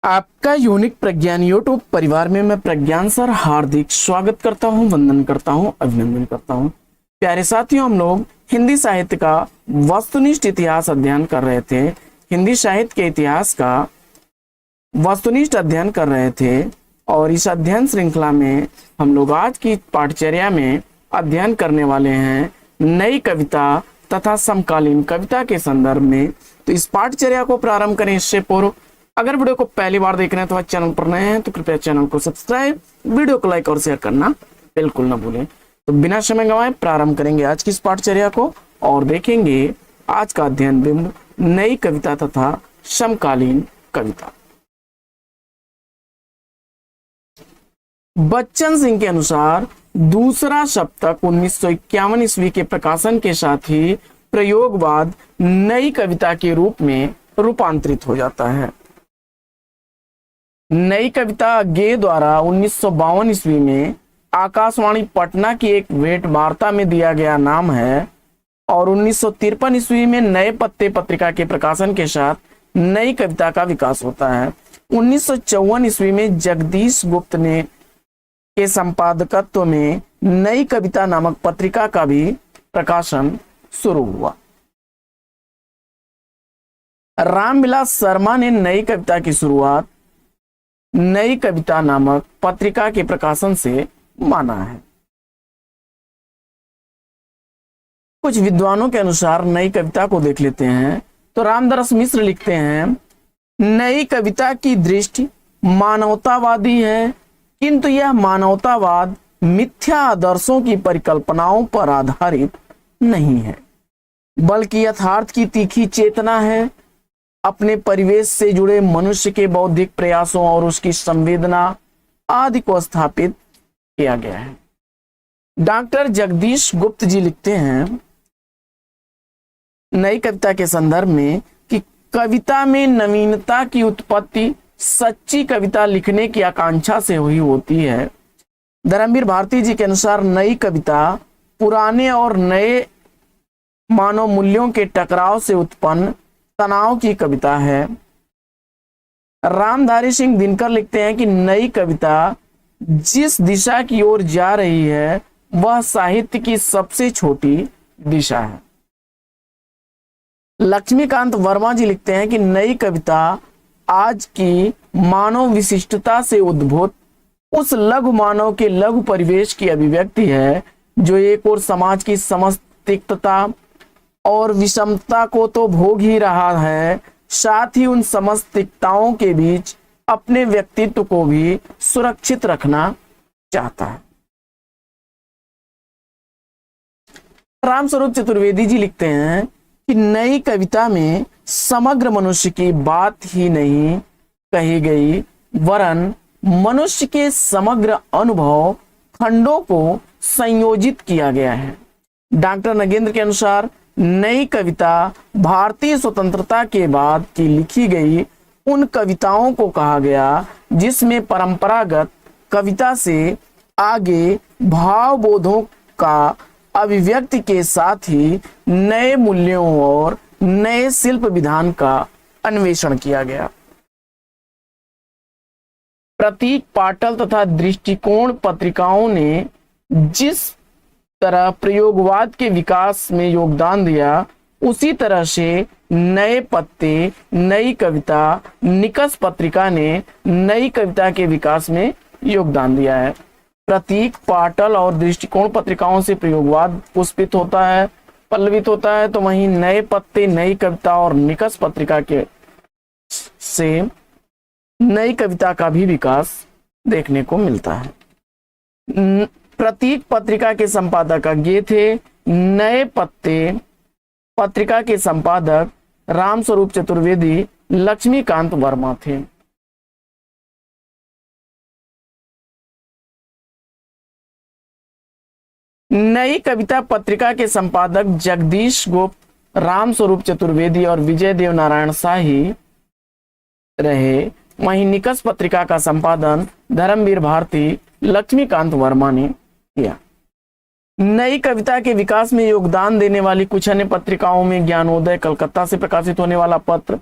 आपका यूनिक प्रज्ञान यूट्यूब परिवार में मैं प्रज्ञान सर हार्दिक स्वागत करता हूं, वंदन करता हूं, अभिनंदन करता हूं। प्यारे साथियों, हम लोग हिंदी साहित्य का वस्तुनिष्ठ इतिहास अध्ययन कर रहे थे। हिंदी साहित्य के इतिहास का वस्तुनिष्ठ अध्ययन कर रहे थे और इस अध्ययन श्रृंखला में हम लोग आज की पाठचर्या में अध्ययन करने वाले हैं नई कविता तथा समकालीन कविता के संदर्भ में। तो इस पाठचर्या को प्रारंभ करें इससे पूर्व अगर वीडियो को पहली बार देख रहे हैं तो आज चैनल पर नए हैं तो कृपया चैनल को सब्सक्राइब, वीडियो को लाइक और शेयर करना बिल्कुल ना भूलें। तो बिना समय गंवाए प्रारंभ करेंगे आज की इस पाठचर्या को और देखेंगे आज का अध्ययन बिंब नई कविता तथा समकालीन कविता। बच्चन सिंह के अनुसार दूसरा शतक 1951 ईस्वी के प्रकाशन के साथ ही प्रयोगवाद नई कविता के रूप में रूपांतरित हो जाता है। नई कविता गे द्वारा 1952 ईस्वी में आकाशवाणी पटना की एक भेंट वार्ता में दिया गया नाम है और 1953 ईस्वी में नए पत्ते पत्रिका के प्रकाशन के साथ नई कविता का विकास होता है। 1954 ईस्वी में जगदीश गुप्त ने के संपादकत्व में नई कविता नामक पत्रिका का भी प्रकाशन शुरू हुआ। रामविलास शर्मा ने नई कविता की शुरुआत नई कविता नामक पत्रिका के प्रकाशन से माना है। कुछ विद्वानों के अनुसार नई कविता को देख लेते हैं तो रामदरस मिश्र लिखते हैं, नई कविता की दृष्टि मानवतावादी है, किंतु यह मानवतावाद मिथ्या आदर्शों की परिकल्पनाओं पर आधारित नहीं है, बल्कि यथार्थ की तीखी चेतना है। अपने परिवेश से जुड़े मनुष्य के बौद्धिक प्रयासों और उसकी संवेदना आदि को स्थापित किया गया है। डॉक्टर जगदीश गुप्त जी लिखते हैं नई कविता के संदर्भ में कि कविता में नवीनता की उत्पत्ति सच्ची कविता लिखने की आकांक्षा से हुई होती है। धर्मवीर भारती जी के अनुसार नई कविता पुराने और नए मानव मूल्यों के टकराव से उत्पन्न तनाव की कविता है। रामधारी सिंह दिनकर लिखते हैं कि नई कविता जिस दिशा की ओर जा रही है वह साहित्य की सबसे छोटी दिशा है। लक्ष्मीकांत वर्मा जी लिखते हैं कि नई कविता आज की मानव विशिष्टता से उद्भूत उस लघु मानव के लघु परिवेश की अभिव्यक्ति है जो एक और समाज की समस्त तिक्तता और विषमता को तो भोग ही रहा है, साथ ही उन समस्त तिक्तताओं के बीच अपने व्यक्तित्व को भी सुरक्षित रखना चाहता है। रामस्वरूप चतुर्वेदी जी लिखते हैं कि नई कविता में समग्र मनुष्य की बात ही नहीं कही गई, वरन मनुष्य के समग्र अनुभव खंडों को संयोजित किया गया है। डॉक्टर नगेंद्र के अनुसार नई कविता भारतीय स्वतंत्रता के बाद की लिखी गई उन कविताओं को कहा गया जिसमें परंपरागत कविता से आगे भावबोधों का अभिव्यक्ति के साथ ही नए मूल्यों और नए शिल्प विधान का अन्वेषण किया गया। प्रतीक पाटल तथा दृष्टिकोण पत्रिकाओं ने जिस तरह प्रयोगवाद के विकास में योगदान दिया उसी तरह से नए पत्ते, नई कविता, निकष पत्रिका ने नई कविता के विकास में योगदान दिया है। प्रतीक पाटल और दृष्टिकोण पत्रिकाओं से प्रयोगवाद पुष्पित होता है, पल्लवित होता है, तो वहीं नए पत्ते, नई कविता और निकष पत्रिका के से नई कविता का भी विकास देखने को मिलता है। प्रतीक पत्रिका के संपादक गे थे। नए पत्ते पत्रिका के संपादक रामस्वरूप चतुर्वेदी, लक्ष्मीकांत वर्मा थे। नई कविता पत्रिका के संपादक जगदीश गुप्त, रामस्वरूप चतुर्वेदी और विजय देव नारायण शाही रहे। वहीं निकष पत्रिका का संपादन धर्मवीर भारती, लक्ष्मीकांत वर्मा ने किया। नई कविता के विकास में योगदान देने वाली कुछ अन्य पत्रिकाओं में ज्ञानोदय कलकत्ता से प्रकाशित होने वाला पत्र,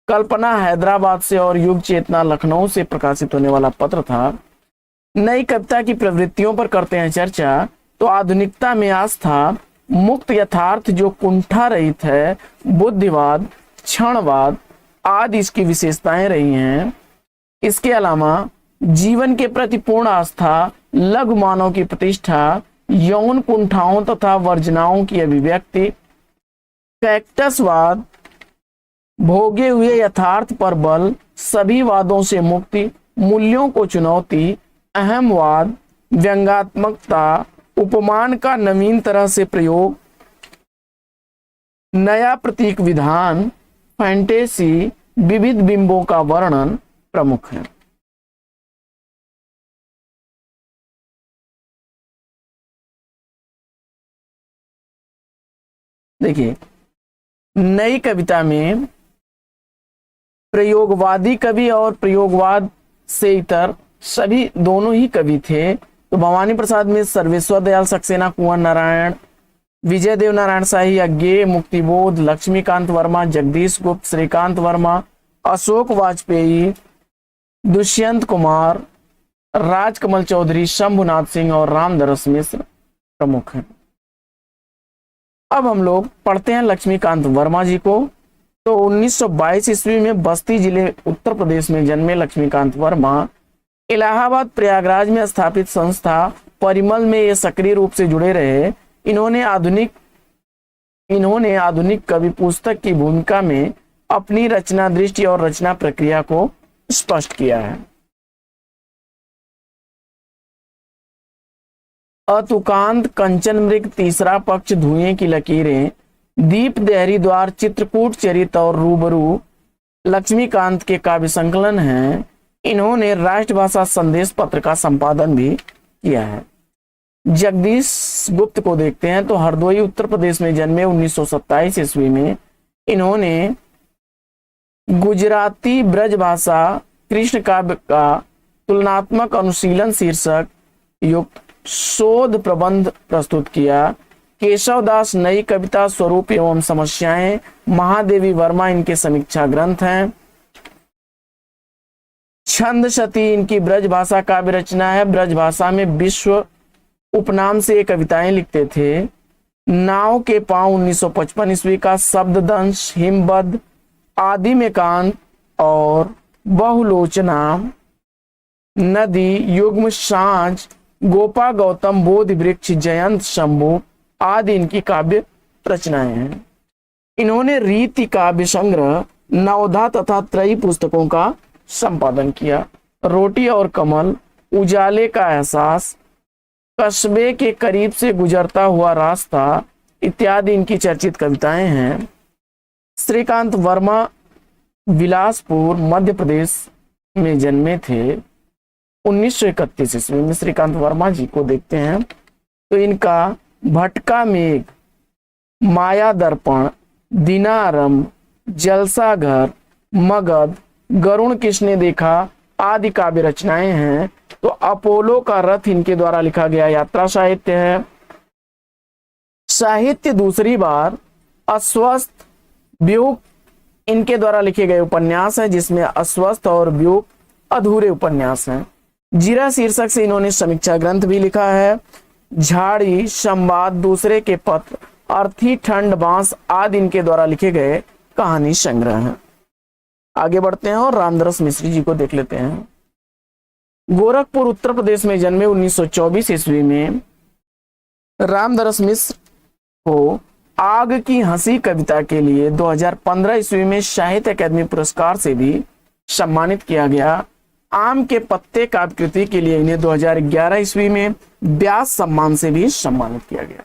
कल्पना हैदराबाद से और युग चेतना लखनऊ से प्रकाशित होने वाला पत्र था। नई कविता की प्रवृत्तियों पर करते हैं चर्चा, तो आधुनिकता में आस्था, मुक्त यथार्थ जो कुंठा रहित है, बुद्धिवाद, क्षणवाद आदि इसकी विशेषताएं रही हैं। इसके अलावा जीवन के प्रति पूर्ण आस्था, लघु मानव की प्रतिष्ठा, यौन कुंठाओं तथा वर्जनाओं की अभिव्यक्ति, कैक्टसवाद, भोगे हुए यथार्थ पर बल, सभी वादों से मुक्ति, मूल्यों को चुनौती, अहमवाद, व्यंग्यात्मकता, उपमान का नवीन तरह से प्रयोग, नया प्रतीक विधान, फैंटेसी, विविध बिंबों का वर्णन प्रमुख है। देखिए, नई कविता में प्रयोगवादी कवि और प्रयोगवाद से इतर सभी दोनों ही कवि थे। तो भवानी प्रसाद मिश्र, सर्वेश्वर दयाल सक्सेना, कुंवर नारायण, विजय देव नारायण शाही, अज्ञेय, मुक्तिबोध, लक्ष्मीकांत वर्मा, जगदीश गुप्त, श्रीकांत वर्मा, अशोक वाजपेयी, दुष्यंत कुमार, राजकमल चौधरी, शंभुनाथ सिंह और रामदरस मिश्र प्रमुख हैं। अब हम लोग पढ़ते हैं लक्ष्मीकांत वर्मा जी को। तो 1922 ईस्वी में बस्ती जिले उत्तर प्रदेश में जन्मे लक्ष्मीकांत वर्मा इलाहाबाद प्रयागराज में स्थापित संस्था परिमल में ये सक्रिय रूप से जुड़े रहे। इन्होंने आधुनिक कवि पुस्तक की भूमिका में अपनी रचना दृष्टि और रचना प्रक्रिया को स्पष्ट किया है। अतुकांत, कंचन मृग, तीसरा पक्ष, धुएं की लकीरें, दीप देहरी द्वार, चित्रकूट चरित और रूबरू लक्ष्मीकांत के काव्य संकलन हैं। इन्होंने राष्ट्रभाषा संदेश पत्र का संपादन भी किया है। जगदीश गुप्त को देखते हैं तो हरदोई उत्तर प्रदेश में जन्मे 1927 ईस्वी में इन्होंने गुजराती ब्रज भाषा कृष्ण काव्य का तुलनात्मक अनुशीलन शीर्षक युक्त शोध प्रबंध प्रस्तुत किया। केशवदास नई कविता स्वरूप एवं समस्याएं, महादेवी वर्मा इनके समीक्षा ग्रंथ हैं। छंद शती इनकी ब्रज भाषा काव्य रचना है। ब्रज भाषा में विश्व उपनाम से कविताएं लिखते थे। नाव के पांव 1955 ईस्वी का, शब्ददंश, हिमबद्ध, आदि में कांत और बहुलोचना, नदी, युग्म, सांझ, गोपा गौतम, बोधि वृक्ष, जयंत, शंभु आदि इनकी काव्य रचनाएं हैं। इन्होंने रीति काव्य संग्रह, नवधा तथा त्रयी पुस्तकों का संपादन किया। रोटी और कमल, उजाले का एहसास, कस्बे के करीब से गुजरता हुआ रास्ता इत्यादि इनकी चर्चित कविताएं हैं। श्रीकांत वर्मा बिलासपुर मध्य प्रदेश में जन्मे थे। 1931 ईस्वी में श्रीकांत वर्मा जी को देखते हैं तो इनका भटका मेघ, माया दर्पण, दिनारंभ, जलसा घर, मगध, गरुण किसने देखा आदि काव्य रचनाएं हैं। तो अपोलो का रथ इनके द्वारा लिखा गया यात्रा साहित्य है। साहित्य दूसरी बार, अस्वस्थ, व्यूह इनके द्वारा लिखे गए उपन्यास है, जिसमें अस्वस्थ और व्यूह अधूरे उपन्यास हैं। जीरा शीर्षक से इन्होंने समीक्षा ग्रंथ भी लिखा है। झाड़ी, संवाद, दूसरे के पत्र, अर्थी, ठंड, बांस आदि इनके द्वारा लिखे गए कहानी संग्रह हैं। आगे बढ़ते हैं और रामदरस मिश्र जी को देख लेते हैं। गोरखपुर उत्तर प्रदेश में जन्मे 1924 ईस्वी में रामदरस मिश्र को आग की हंसी कविता के लिए 2015 ईस्वी में साहित्य अकादमी पुरस्कार से भी सम्मानित किया गया। आम के पत्ते काव्य कृति के लिए इन्हें 2011 ईस्वी में व्यास सम्मान से भी सम्मानित किया गया।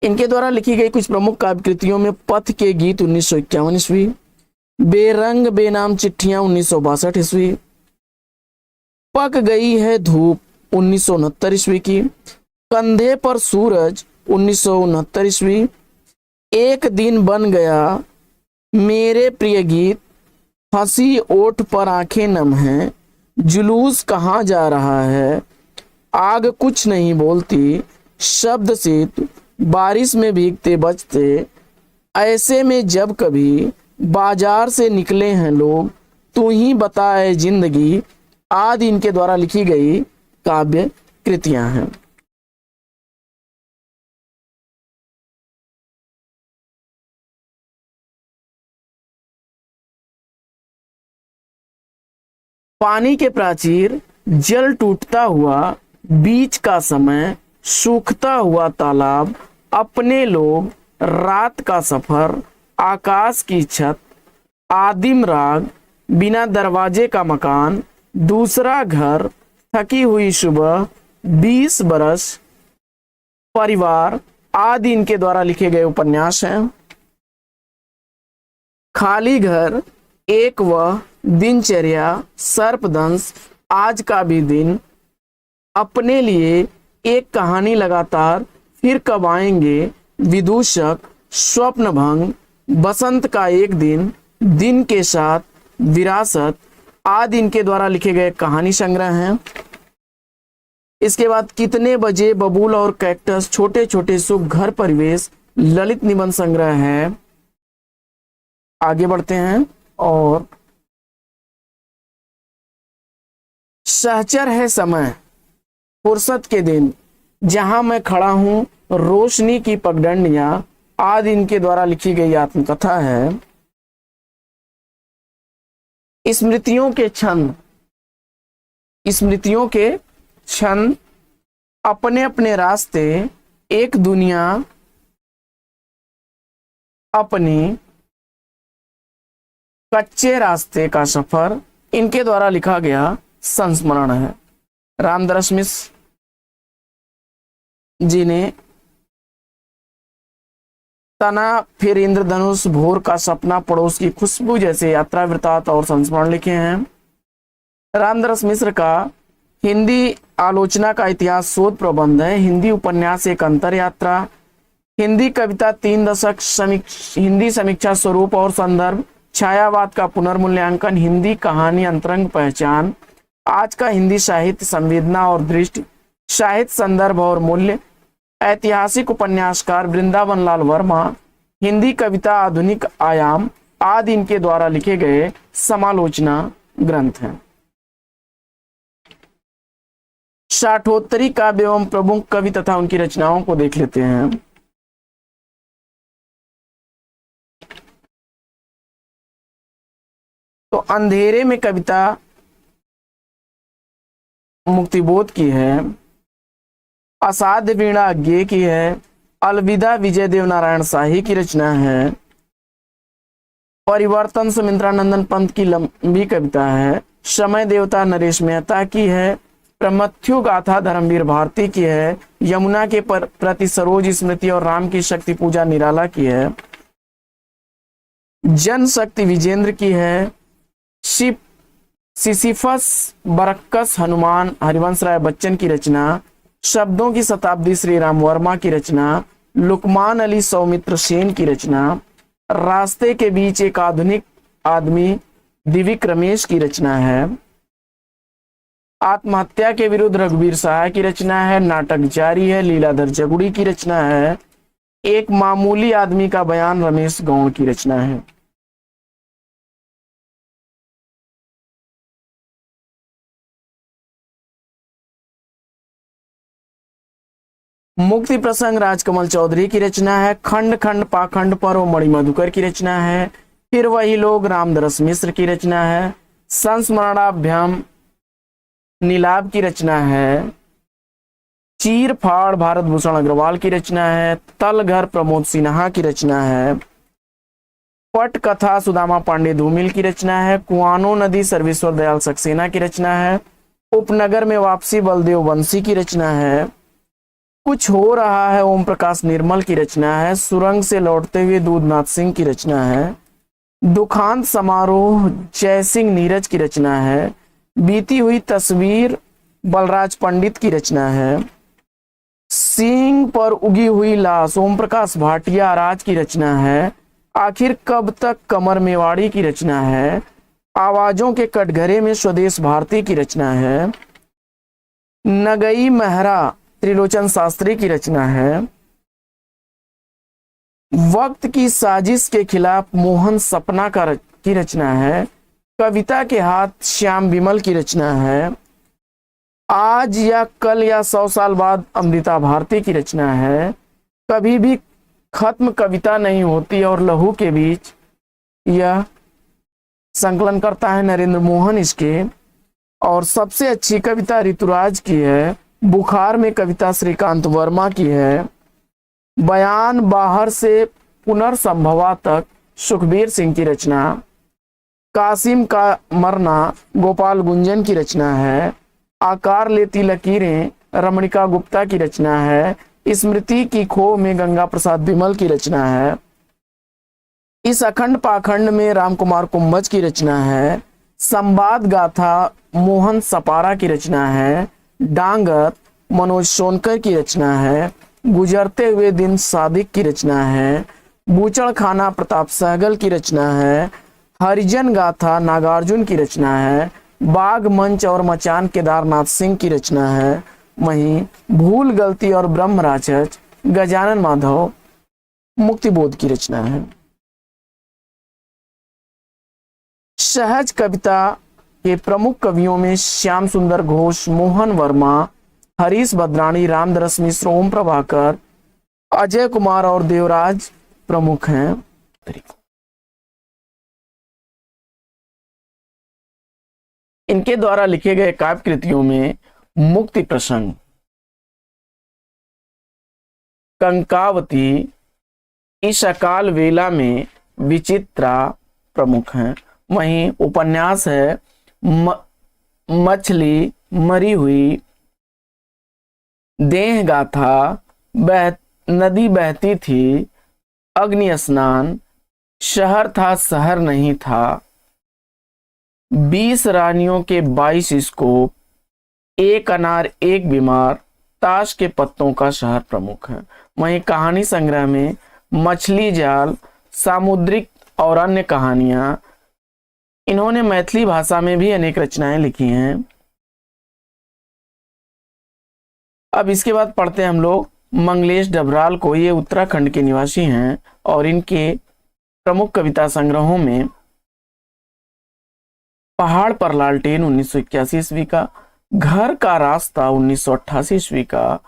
इनके द्वारा लिखी गई कुछ प्रमुख काव्य कृतियों में पथ के गीत 1951 ईस्वी, बेरंग बेनाम चिट्ठियां 1962 ईस्वी, पक गई है धूप 1969 ईस्वी की, कंधे पर सूरज 1969 ईस्वी, एक दिन बन गया, मेरे प्रिय गीत, हंसी ओठ पर आंखें नम हैं, जुलूस कहाँ जा रहा है, आग कुछ नहीं बोलती, शब्द शीत, बारिश में भीगते बचते, ऐसे में जब कभी बाजार से निकले हैं लोग, तू ही बताए जिंदगी, आदि इनके द्वारा लिखी गई काव्य कृतियां हैं। पानी के प्राचीर, जल टूटता हुआ, बीच का समय, सूखता हुआ तालाब, अपने लोग, रात का सफर, आकाश की छत, आदिम राग, बिना दरवाजे का मकान, दूसरा घर, थकी हुई सुबह, 20 बरस, परिवार आदि इनके द्वारा लिखे गए उपन्यास हैं। खाली घर, एक वह, दिनचर्या, सर्पदंश, आज का भी दिन, अपने लिए, एक कहानी लगातार, फिर कब आएंगे, विदूषक, स्वप्न भंग, बसंत का एक दिन, दिन के साथ, विरासत आदि इनके द्वारा लिखे गए कहानी संग्रह हैं। इसके बाद कितने बजे, बबूल और कैक्टस, छोटे छोटे सुख, घर परिवेश, ललित निबंध संग्रह है। आगे बढ़ते हैं और सहचर है समय, फुर्सत के दिन, जहां मैं खड़ा हूं, रोशनी की पगडंडियां आदि इनके द्वारा लिखी गई आत्मकथा है। स्मृतियों के क्षण, स्मृतियों के क्षण, अपने अपने रास्ते, एक दुनिया, अपनी, कच्चे रास्ते का सफर इनके द्वारा लिखा गया संस्मरण है। रामदरस मिश्र जी ने तना, फिर इंद्रधनुष, भोर का सपना, पड़ोस की खुशबू जैसे यात्रा वृतांत और संस्मरण लिखे हैं। रामदरस मिश्र का हिंदी आलोचना का इतिहास शोध प्रबंध है। हिंदी उपन्यास एक अंतर यात्रा, हिंदी कविता 3 दशक, हिंदी समीक्षा स्वरूप और संदर्भ, छायावाद का पुनर्मूल्यांकन, हिंदी कहानी अंतरंग पहचान, आज का हिंदी साहित्य, संवेदना और दृष्टि, साहित्य संदर्भ और मूल्य, ऐतिहासिक उपन्यासकार वृंदावन लाल वर्मा, हिंदी कविता आधुनिक आयाम आदि इनके द्वारा लिखे गए समालोचना ग्रंथ हैं। शाठोत्तरी काव्य एवं प्रमुख कवि तथा उनकी रचनाओं को देख लेते हैं। तो अंधेरे में कविता मुक्तिबोध की है, असाध्य वीणा अज्ञे की है, अलविदा विजय देव नारायण शाही की रचना है, परिवर्तन सुमित्रानंदन पंत की लंबी कविता है, समय देवता नरेश मेहता की है, प्रमथ्यु गाथा धर्मवीर भारती की है, यमुना के प्रति सरोज स्मृति और राम की शक्ति पूजा निराला की है, जन शक्ति विजेंद्र की है, शिव सिसिफस बरक्कस हनुमान हरिवंश राय बच्चन की रचना, शब्दों की शताब्दी श्री राम वर्मा की रचना, लुकमान अली सौमित्र सेन की रचना, रास्ते के बीच एक आधुनिक आदमी दिविक रमेश की रचना है, आत्महत्या के विरुद्ध रघुवीर सहाय की रचना है, नाटक जारी है लीलाधर जगुड़ी की रचना है, एक मामूली आदमी का बयान रमेश गौड़ की रचना है। मुक्ति प्रसंग राजकमल चौधरी की रचना है, खंड खंड पाखंड पर्व मणि मधुकर की रचना है, फिर वही लोग रामदरस मिश्र की रचना है, संस्मरणाभ्याम नीलाभ की रचना है, चीर फाड़ भारत भूषण अग्रवाल की रचना है, तल घर प्रमोद सिन्हा की रचना है, पट कथा सुदामा पांडे धूमिल की रचना है, कुआनो नदी सर्वेश्वर दयाल सक्सेना की रचना है, उपनगर में वापसी बलदेव वंशी की रचना है, कुछ हो रहा है ओम प्रकाश निर्मल की रचना है, सुरंग से लौटते हुए दूधनाथ सिंह की रचना है, दुखांत समारोह जय सिंह नीरज की रचना है, बीती हुई तस्वीर बलराज पंडित की रचना है, सिंह पर उगी हुई लाश ओम प्रकाश भाटिया राज की रचना है, आखिर कब तक कमर मेवाड़ी की रचना है, आवाजों के कटघरे में स्वदेश भारती की रचना है, नगई महरा त्रिलोचन शास्त्री की रचना है, वक्त की साजिश के खिलाफ मोहन सपना की रचना है। कविता के हाथ श्याम बिमल की रचना है। आज या कल या 100 साल बाद अमृता भारती की रचना है। कभी भी खत्म कविता नहीं होती और लहू के बीच, यह संकलन करता है नरेंद्र मोहन इसके। और सबसे अच्छी कविता ऋतुराज की है। बुखार में कविता श्रीकांत वर्मा की है। बयान बाहर से पुनर्संभवा तक सुखबीर सिंह की रचना। कासिम का मरना गोपाल गुंजन की रचना है। आकार लेती लकीरें रमणिका गुप्ता की रचना है। स्मृति की खो में गंगा प्रसाद बिमल की रचना है। इस अखंड पाखंड में रामकुमार कुंभज की रचना है। संवाद गाथा मोहन सपारा की रचना है। डांगर मनोज सोनकर की रचना है। गुजरते हुए दिन सादिक की रचना है। बूचड़ खाना प्रताप सहगल की रचना है। हरिजन गाथा नागार्जुन की रचना है। बाग मंच और मचान केदारनाथ सिंह की रचना है। वहीं भूल गलती और ब्रह्म राक्षस गजानन माधव मुक्तिबोध की रचना है। सहज कविता के प्रमुख कवियों में श्याम सुंदर घोष, मोहन वर्मा, हरीश भद्राणी, रामदरस मिश्र, ओम प्रभाकर, अजय कुमार और देवराज प्रमुख हैं। इनके द्वारा लिखे गए काव्य कृतियों में मुक्ति प्रसंग, कंकावती, इस अकाल वेला में विचित्रा प्रमुख हैं। वहीं उपन्यास है मछली मरी हुई, देह गाथा, नदी बहती थी, अग्नि स्नान, शहर था शहर नहीं था, 20 रानियों के 22 स्कोप, एक अनार एक बीमार, ताश के पत्तों का शहर प्रमुख है। वहीं कहानी संग्रह में मछली जाल, सामुद्रिक और अन्य कहानियां। इन्होंने मैथिली भाषा में भी अनेक रचनाएं लिखी हैं। अब इसके बाद पढ़ते हैं हम लोग मंगलेश डबराल को। ये उत्तराखंड के निवासी हैं और इनके प्रमुख कविता संग्रहों में पहाड़ पर लालटेन 1981 ईस्वी का, घर का रास्ता 1988 ईस्वी का,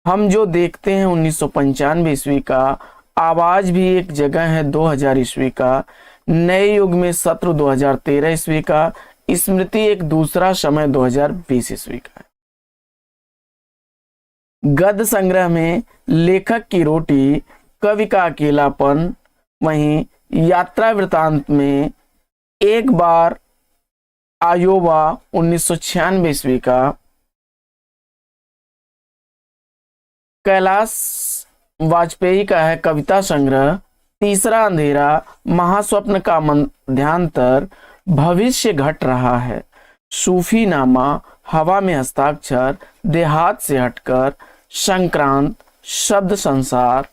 हम जो देखते हैं 1995 ईस्वी का, आवाज भी एक जगह है 2000 ईस्वी का, नए युग में शत्रु 2013 ईस्वी का, स्मृति एक दूसरा समय 2020 ईस्वी का। गद्य संग्रह में लेखक की रोटी, कवि का अकेलापन, वहीं यात्रा वृतांत में एक बार आयोवा 1996 ईस्वी का, कैलाश वाजपेयी का है कविता संग्रह तीसरा अंधेरा, महास्वप्न का मध्यांतर, भविष्य घट रहा है, सूफी नामा, हवा में हस्ताक्षर, देहात से हटकर, संक्रांत, शब्द संसार।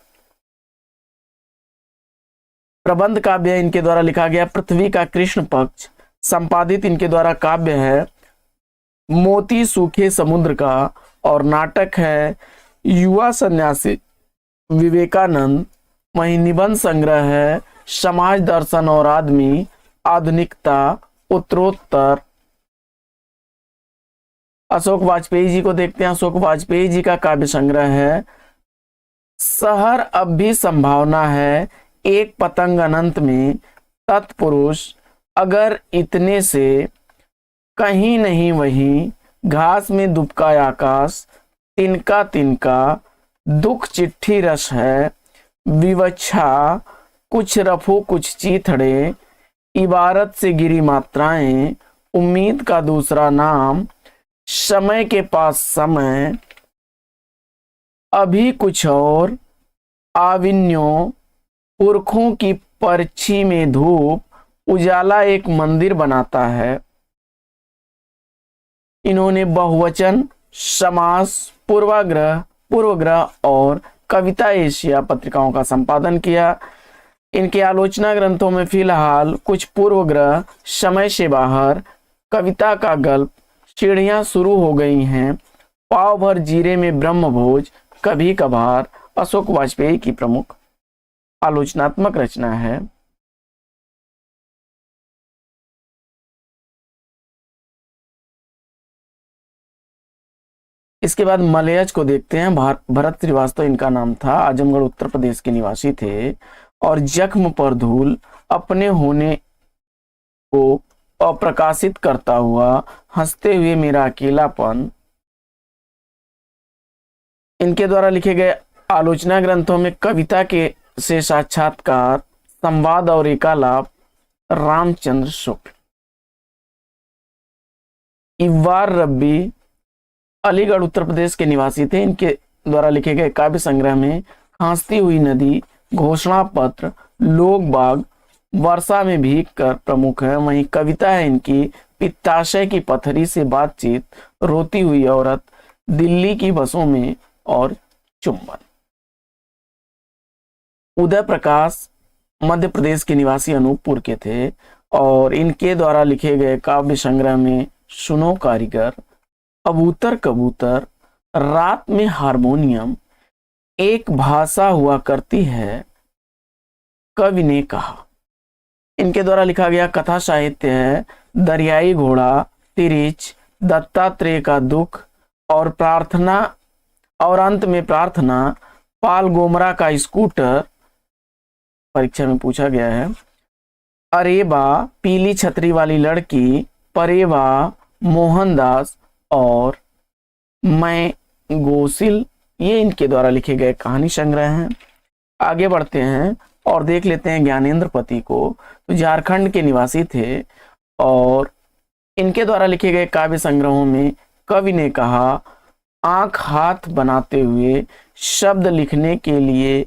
प्रबंध काव्य इनके द्वारा लिखा गया पृथ्वी का कृष्ण पक्ष। संपादित इनके द्वारा काव्य है मोती सूखे समुद्र का, और नाटक है युवा सन्यासी विवेकानंद। वहीं निबंध संग्रह है समाज दर्शन और आदमी, आधुनिकता, उत्तरोत्तर। अशोक वाजपेयी जी को देखते हैं। अशोक वाजपेयी जी का काव्य संग्रह है शहर अब भी संभावना है, एक पतंग अनंत में, तत्पुरुष, अगर इतने से, कहीं नहीं वहीं, घास में दुबका आकाश, तिनका तिनका, दुख चिट्ठी रस है, विवक्षा, कुछ रफू कुछ चीथड़े, इबारत से गिरी मात्राएं, उम्मीद का दूसरा नाम, समय के पास समय, अभी कुछ और, आविन्यों, पुरखों की परछी में धूप, उजाला एक मंदिर बनाता है। इन्होंने बहुवचन, समास, पूर्वग्रह और कविता एशिया पत्रिकाओं का संपादन किया। इनके आलोचना ग्रंथों में फिलहाल कुछ पूर्वग्रह, समय से बाहर, कविता का गल्प, सीढ़ियां शुरू हो गई हैं, पाव भर जीरे में ब्रह्मभोज, कभी कभार, अशोक वाजपेयी की प्रमुख आलोचनात्मक रचना है। इसके बाद मलयज को देखते हैं। भरत श्रीवास्तव इनका नाम था, आजमगढ़ उत्तर प्रदेश के निवासी थे। और जख्म पर धूल अपने होने को अप्रकाशित करता हुआ हंसते हुए मेरा अकेलापन, इनके द्वारा लिखे गए आलोचना ग्रंथों में कविता के से साक्षात्कार, संवाद और एकालाप, रामचंद्र शुक्ल। इव्वार रब्बी अलीगढ़ उत्तर प्रदेश के निवासी थे। इनके द्वारा लिखे गए काव्य संग्रह में खांसती हुई नदी, घोषणा पत्र, लोग बाग, वर्षा में भीग कर प्रमुख है। वहीं कविता है इनकी पित्ताशय की पथरी से बातचीत, रोती हुई औरत, दिल्ली की बसों में और चुंबन। उदय प्रकाश मध्य प्रदेश के निवासी अनूपपुर के थे और इनके द्वारा लिखे गए काव्य संग्रह में सुनो कारीगर, कबूतर कबूतर, रात में हारमोनियम, एक भाषा हुआ करती है, कवि ने कहा। इनके द्वारा लिखा गया कथा साहित्य है दरियाई घोड़ा, तिरिच, दत्तात्रेय का दुख और प्रार्थना, और अंत में प्रार्थना, पाल गोमरा का स्कूटर, परीक्षा में पूछा गया है, अरेबा, पीली छतरी वाली लड़की, परेवा, मोहनदास और मैं गोसिल, ये इनके द्वारा लिखे गए कहानी संग्रह हैं। आगे बढ़ते हैं और देख लेते हैं ज्ञानेंद्र पति को। तो झारखंड के निवासी थे और इनके द्वारा लिखे गए काव्य संग्रहों में कवि ने कहा, आंख हाथ बनाते हुए शब्द लिखने के लिए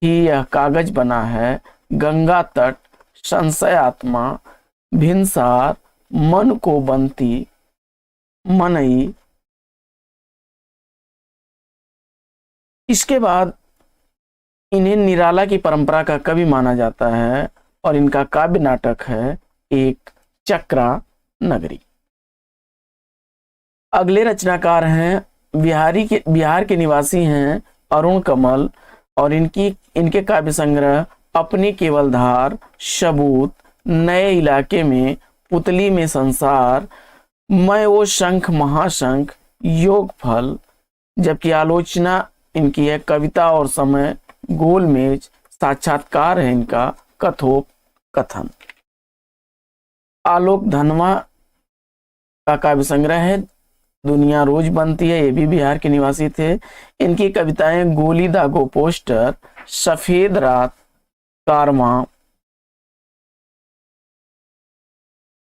ही यह कागज बना है, गंगा तट, संशय आत्मा, भिनसार, मन को बनती, मनई। इसके बाद इन्हें निराला की परंपरा का कवि माना जाता है और इनका काव्य नाटक है एक चक्रा नगरी। अगले रचनाकार हैं बिहार के निवासी हैं अरुण कमल और इनके काव्य संग्रह अपनी केवल धार, सबूत, नए इलाके में, पुतली में संसार, मैं वो शंख महाशंख, योग फल। जबकि आलोचना इनकी है कविता और समय, गोलमेज, साक्षात्कार है इनका कथोप कथन। आलोक धनवा का काव्य संग्रह है दुनिया रोज बनती है, ये भी बिहार के निवासी थे। इनकी कविताएं गोली दागो पोस्टर, सफेद रात,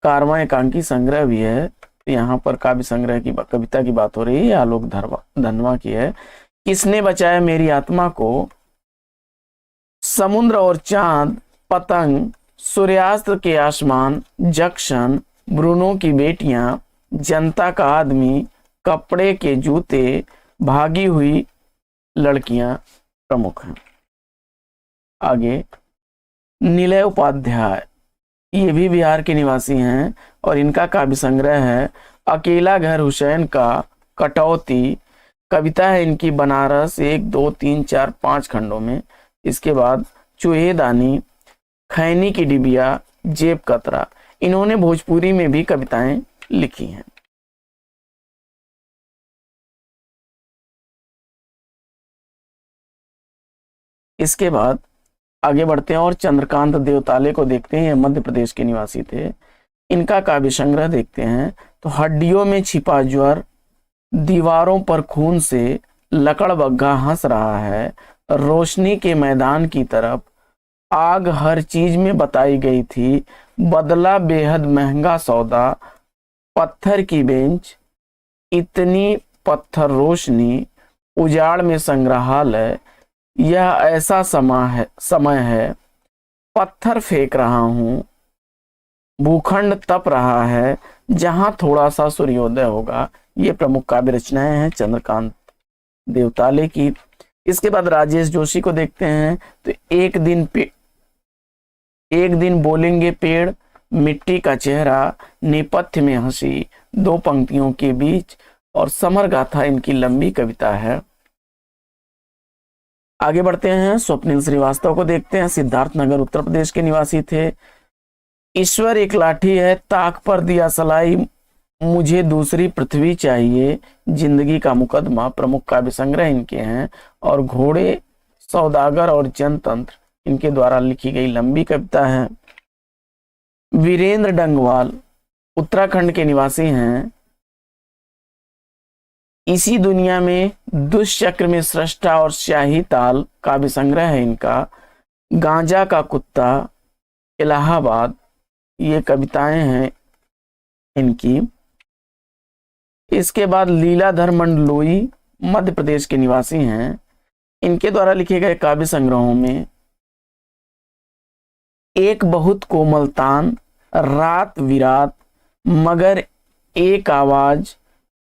कारवां एकांकी संग्रह भी है। यहाँ पर काव्य संग्रह की कविता की बात हो रही है, आलोक धनवा की है। किसने बचाया मेरी आत्मा को, समुद्र और चांद, पतंग, सूर्यास्त के आसमान, जंक्शन, ब्रूनो की बेटियां, जनता का आदमी, कपड़े के जूते, भागी हुई लड़कियां प्रमुख हैं। आगे निलय उपाध्याय, ये भी बिहार के निवासी हैं और इनका काव्य संग्रह है अकेला घर हुसैन का, कटौती। कविता है इनकी बनारस 1, 2, 3, 4, 5 खंडों में। इसके बाद चूहेदानी, खैनी की डिबिया, जेब कतरा। इन्होंने भोजपुरी में भी कविताएं लिखी हैं। इसके बाद आगे बढ़ते हैं और चंद्रकांत देवताले को देखते हैं। ये मध्य प्रदेश के निवासी थे। इनका काव्य संग्रह देखते हैं तो हड्डियों में छिपा ज्वर, दीवारों पर खून से लकड़बग्घा हंस रहा है, रोशनी के मैदान की तरफ, आग हर चीज में बताई गई थी, बदला बेहद महंगा सौदा, पत्थर की बेंच, इतनी पत्थर रोशनी, उजाड़ में संग्रहालय, यह ऐसा समय है, पत्थर फेंक रहा हूं, भूखंड तप रहा है, जहां थोड़ा सा सूर्योदय होगा। ये प्रमुख काव्य रचनाएं हैं चंद्रकांत देवताले की। इसके बाद राजेश जोशी को देखते हैं तो एक दिन बोलेंगे पेड़, मिट्टी का चेहरा, नेपथ्य में हंसी, 2 पंक्तियों के बीच, और समर गाथा इनकी लंबी कविता है। आगे बढ़ते हैं, स्वप्निल श्रीवास्तव को देखते हैं। सिद्धार्थनगर उत्तर प्रदेश के निवासी थे। ईश्वर एक लाठी है, ताक पर दिया सलाई, मुझे दूसरी पृथ्वी चाहिए, जिंदगी का मुकदमा प्रमुख काव्य संग्रह इनके हैं। और घोड़े, सौदागर और जनतंत्र इनके द्वारा लिखी गई लंबी कविता है। वीरेंद्र डंगवाल उत्तराखंड के निवासी हैं। इसी दुनिया में दुष्चक्र में सृष्टा और स्याही ताल काव्य संग्रह है इनका। गांजा का कुत्ता, इलाहाबाद, ये कविताएं हैं इनकी। इसके बाद लीलाधर मंडलोई मध्य प्रदेश के निवासी हैं। इनके द्वारा लिखे गए काव्य संग्रहों में एक बहुत कोमल तान, रात विरात, मगर एक आवाज,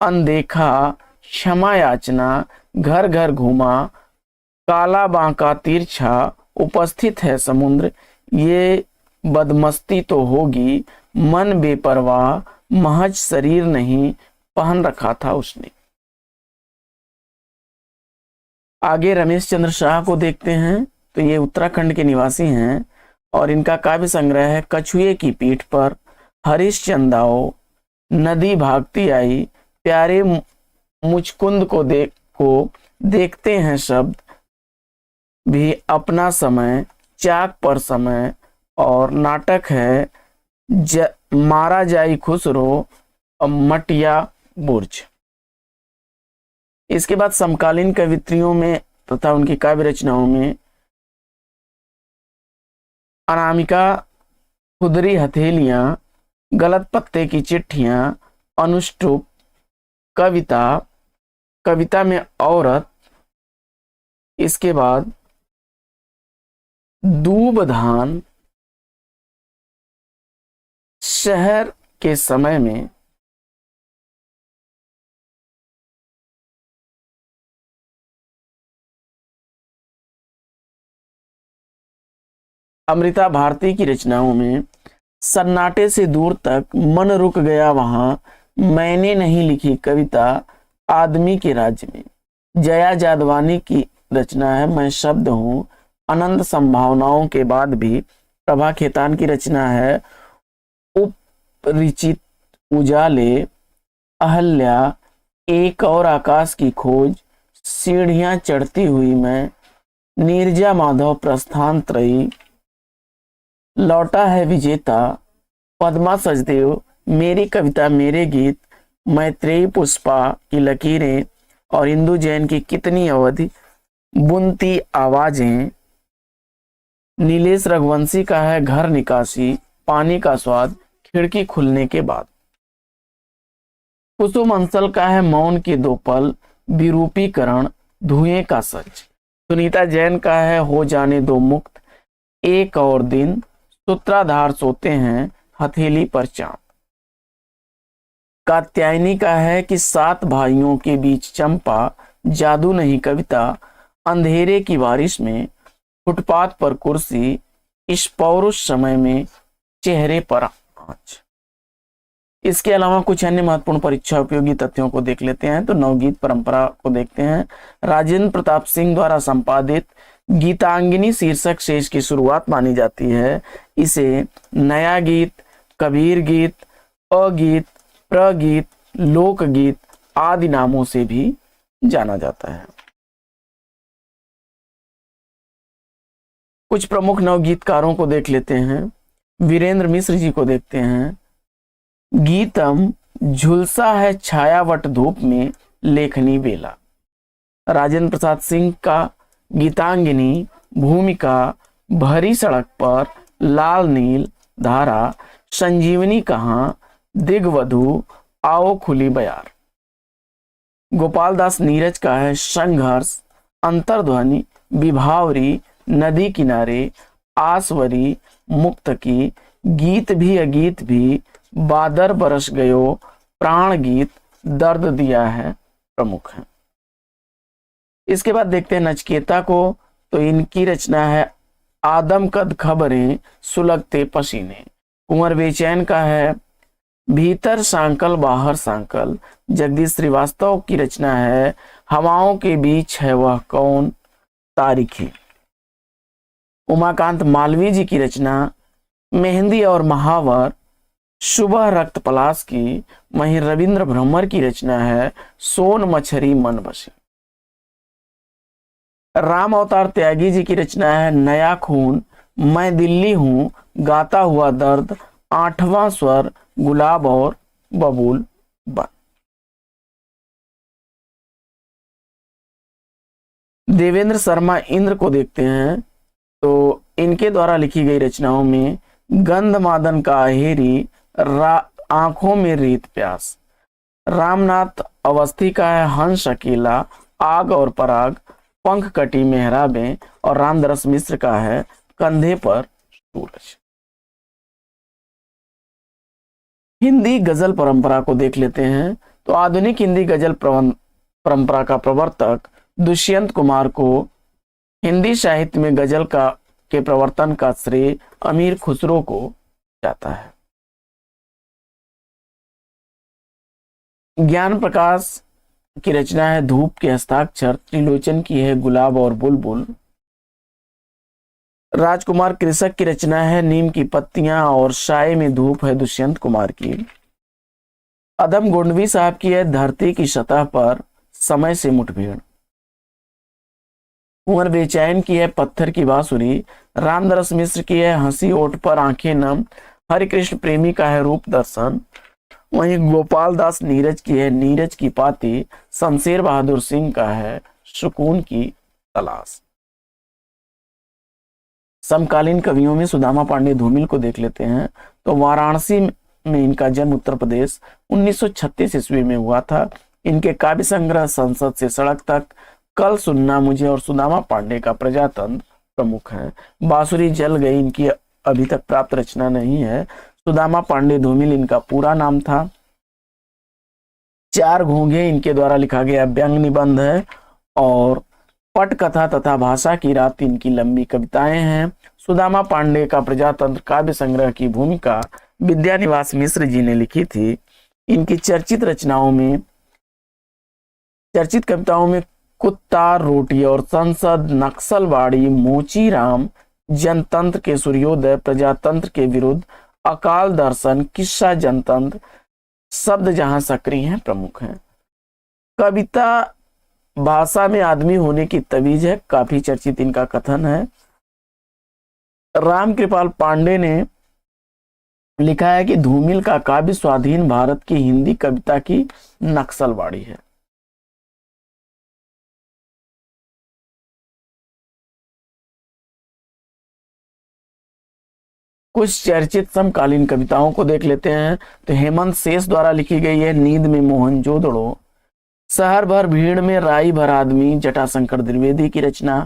अनदेखा, क्षमा याचना, घर घर घूमा, काला बांका तिरछा, उपस्थित है समुद्र, ये बदमस्ती तो होगी, मन बेपरवाह, महज शरीर नहीं पहन रखा था उसने। आगे रमेश चंद्र शाह को देखते हैं। तो ये उत्तराखंड के निवासी हैं और इनका काव्य संग्रह है कछुए की पीठ पर, हरिश्चंदाओ, नदी भागती आई, प्यारे मुचकुंद को देखते हैं शब्द भी, अपना समय, चाक पर समय, और नाटक है मारा जाई खुसरो और मटिया बुर्ज। इसके बाद समकालीन कवित्रियों में तथा उनकी काव्य रचनाओं में अनामिका, खुदरी हथेलियां, गलत पत्ते की चिट्ठियां, अनुष्टुप, कविता, कविता में औरत, इसके बाद दूबधान, शहर के समय में, अमृता भारती की रचनाओं में सन्नाटे से दूर तक, मन रुक गया वहां, मैंने नहीं लिखी कविता, आदमी के राज्य में। जया जादवानी की रचना है मैं शब्द हूं, अनंत संभावनाओं के बाद भी। प्रभा खेतान की रचना है उपरिचित उजाले, अहल्या, एक और आकाश की खोज, सीढ़ियां चढ़ती हुई मैं, नीरजा माधव प्रस्थान त्रयी, लौटा है विजेता, पद्मा सचदेव, मेरी कविता मेरे गीत, मैत्रेयी पुष्पा की लकीरें, और इंदु जैन की कितनी अवधि, बुनती आवाजें। नीलेश रघुवंशी का है घर निकासी, पानी का स्वाद, खिड़की खुलने के बाद। कुसुम अंसल का है मौन के दो पल, विरूपीकरण, धुएं का सच। सुनीता जैन का है हो जाने दो मुक्त, एक और दिन, सूत्राधार सोते हैं, हथेली पर चांद। कात्यायनी का है कि 7 भाइयों के बीच चंपा, जादू नहीं कविता, अंधेरे की बारिश में, फुटपाथ पर कुर्सी, इस पौरुष समय में, चेहरे पर आंच। इसके अलावा कुछ अन्य महत्वपूर्ण परीक्षा उपयोगी तथ्यों को देख लेते हैं। तो नवगीत परंपरा को देखते हैं। राजेंद्र प्रताप सिंह द्वारा संपादित गीतांगिनी शीर्षक से इसकी शुरुआत मानी जाती है। इसे नया गीत, कबीर गीत, अगीत, प्रगीत, लोकगीत आदि नामों से भी जाना जाता है। कुछ प्रमुख नवगीतकारों को देख लेते हैं। वीरेंद्र मिश्र जी को देखते हैं। गीतम झुलसा है छायावट धूप में, लेखनी बेला। राजेंद्र प्रसाद सिंह का गीतांगिनी, भूमिका, भरी सड़क पर, लाल नील, धारा, संजीवनी कहाँ, दिग्वधु, आओ खुली बयार। गोपाल दास नीरज का है संघर्ष, अंतर्ध्वनि, विभावरी, नदी किनारे, आसवरी, मुक्त की, गीत भी अगीत भी, बादर बरस गयो, प्राण गीत, दर्द दिया है प्रमुख है। इसके बाद देखते हैं नचकेता को। तो इनकी रचना है आदम कद खबरें, सुलगते पसीने। कुंवर बेचैन का है भीतर सांकल बाहर सांकल। जगदीश श्रीवास्तव की रचना है हवाओं के बीच है वह कौन। तारीखें। उमाकांत मालवीय जी की रचना मेहंदी और महावर, सुबह रक्त पलाश की। वहीं रविंद्र भ्रमर की रचना है सोन मछरी मन बसी। राम अवतार त्यागी जी की रचना है नया खून, मैं दिल्ली हूं, गाता हुआ दर्द, आठवां स्वर, गुलाब और बबूल बन। देवेंद्र शर्मा इंद्र को देखते हैं तो इनके द्वारा लिखी गई रचनाओं में गंधमादन का अहेरी, आंखों में रेत प्यास। रामनाथ अवस्थी का है हंस अकेला, आग और पराग, पंख कटी मेहराबें। और रामदरस मिश्र का है कंधे पर सूरज। हिंदी गजल परंपरा को देख लेते हैं तो आधुनिक हिंदी गजल परंपरा का प्रवर्तक दुष्यंत कुमार को हिंदी साहित्य में गजल के प्रवर्तन का श्रेय अमीर खुसरो को जाता है। ज्ञान प्रकाश की रचना है धूप के हस्ताक्षर, त्रिलोचन की है गुलाब और बुलबुल। राजकुमार कृषक की रचना है नीम की पत्तियां और साए में धूप है दुष्यंत कुमार की। अदम गोंडवी साहब की है धरती की सतह पर समय से मुठभेड़। कुंवर बेचैन की है पत्थर की बांसुरी। रामदरस मिश्र की है हंसी ओठ पर आंखें नम। हरिकृष्ण प्रेमी का है रूप दर्शन। वहीं गोपाल दास नीरज की है नीरज की पाती। शमशेर बहादुर सिंह का है सुकून की तलाश। समकालीन कवियों में सुदामा पांडे धूमिल को देख लेते हैं तो वाराणसी में इनका जन्म उत्तर प्रदेश 1936 ईस्वी में हुआ था। इनके काव्य संग्रह संसद से सड़क तक, कल सुनना मुझे और सुदामा पांडे का प्रजातंत्र प्रमुख है। बांसुरी जल गई इनकी अभी तक प्राप्त रचना नहीं है। सुदामा पांडे धूमिल इनका पूरा नाम था। चार घोंघे इनके द्वारा लिखा गया व्यंग निबंध है और पटकथा तथा भाषा की रात इनकी लंबी कविताएं हैं। सुदामा पांडे का प्रजातंत्र काव्य संग्रह की भूमिका विद्यानिवास मिश्र जी ने लिखी थी। इनकी चर्चित कविताओं में कुत्ता, रोटी और संसद, नक्सलवाड़ी, मोचीराम, जनतंत्र के सूर्योदय, प्रजातंत्र के विरुद्ध, अकाल दर्शन, किस्सा जनतंत्र, शब्द जहां सक्रिय हैं प्रमुख हैं। कविता भाषा में आदमी होने की तवीज है, काफी चर्चित इनका कथन है। राम कृपाल पांडे ने लिखा है कि धूमिल का काव्य स्वाधीन भारत की हिंदी कविता की नक्सलवाड़ी है। कुछ चर्चित समकालीन कविताओं को देख लेते हैं तो हेमंत शेष द्वारा लिखी गई है नींद में मोहनजोदड़ो। शहर भर भीड़ में राई भर आदमी, जटाशंकर द्विवेदी की रचना।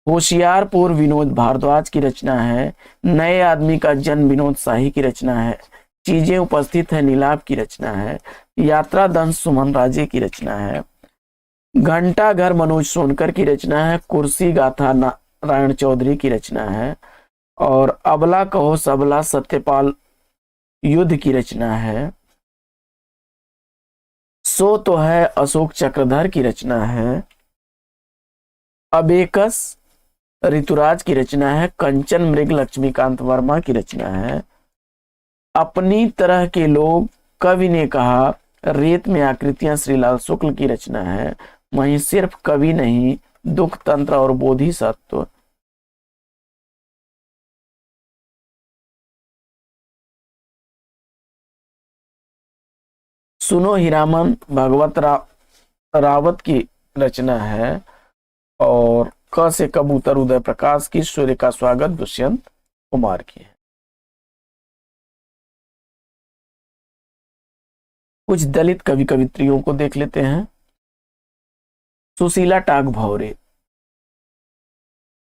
होशियारपुर विनोद भारद्वाज की रचना है। नए आदमी का जन्म विनोद शाही की रचना है। चीजें उपस्थित है नीलाभ की रचना है। यात्रा दंश सुमन राजे की रचना है। घंटा घर मनोज सोनकर की रचना है। कुर्सी गाथा नारायण चौधरी की रचना है। और अबला कहो सबला सत्यपाल युद्ध की रचना है। सो तो है अशोक चक्रधर की रचना है। अबेकस ऋतुराज की रचना है। कंचन मृग लक्ष्मीकांत वर्मा की रचना है। अपनी तरह के लोग कवि ने कहा, रेत में आकृतियां श्रीलाल शुक्ल की रचना है। वहीं सिर्फ कवि नहीं, दुख तंत्र और बोधिसत्व सुनो हीरामन भगवत रावत की रचना है। और क से कबूतर उदय प्रकाश की, सूर्य का स्वागत दुष्यंत कुमार की है। कुछ दलित कवि कवित्रियों को देख लेते हैं। सुशीला टाक भौरे,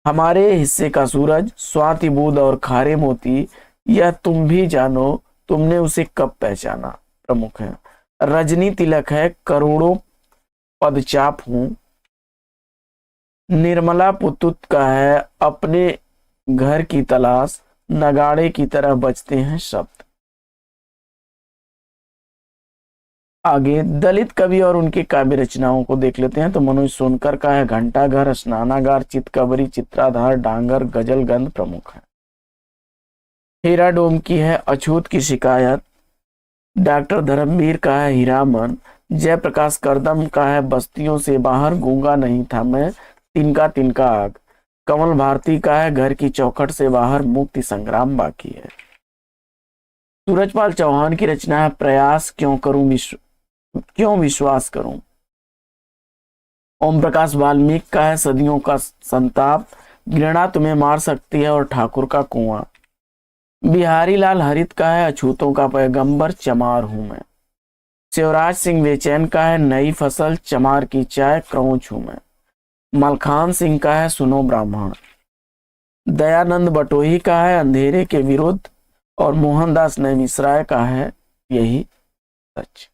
हमारे हिस्से का सूरज, स्वाति बूंद और खारे मोती, यह तुम भी जानो, तुमने उसे कब पहचाना प्रमुख है। रजनी तिलक है, करोड़ों पदचाप हूं। निर्मला पुतुत का है, अपने घर की तलाश, नगाड़े की तरह बजते हैं शब्द। आगे दलित कवि और उनकी काव्य रचनाओं को देख लेते हैं। तो मनोज सोनकर का है घंटाघर, स्नानागार, चितकबरी, चित्राधार, डांगर, गजल गंध प्रमुख है। हीरा डोम की है अछूत की शिकायत, डॉक्टर धर्मवीर का है हीरामन, जयप्रकाश करदम का है बस्तियों से बाहर, गूंगा नहीं था मैं, तिनका तिनका आग, कमल भारती का है घर की चौखट से बाहर, मुक्ति संग्राम बाकी है। सूरजपाल चौहान की रचना है प्रयास, क्यों विश्वास करूं। ओम प्रकाश वाल्मीकि का है सदियों का संताप, घृणा तुम्हें मार सकती है और ठाकुर का कुआं। बिहारी लाल हरित का है अछूतों का पैगंबर, चमार हूं मैं। शिवराज सिंह बेचैन का है नई फसल, चमार की चाय, क्रौच हूं मैं। मलखान सिंह का है सुनो ब्राह्मण। दयानंद बटोही का है अंधेरे के विरुद्ध, और मोहनदास नैमिषराय का है यही सच।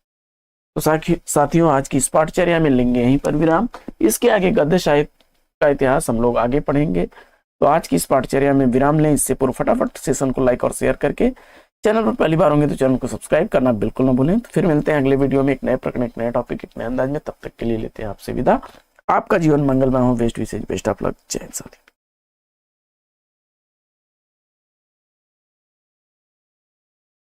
तो साथियों, आज की इस पाठचर्या में लेंगे यहीं पर विराम। इसके आगे गद्य साहित्य का इतिहास हम लोग आगे पढ़ेंगे। तो आज की इस पाठचर्या में विराम लें। इससे पूर्व फटाफट सेशन को लाइक और शेयर करके, चैनल पर पहली बार होंगे तो चैनल को सब्सक्राइब करना बिल्कुल ना भूलें। तो फिर मिलते हैं अगले वीडियो में एक नए प्रकरण, एक नए टॉपिक, एक नए अंदाज में। तब तक के लिए लेते हैं आपसे विदा। आपका जीवन मंगलमय हो। बेस्ट विशेष बेस्ट ऑफ लक। जय हिंद साथी।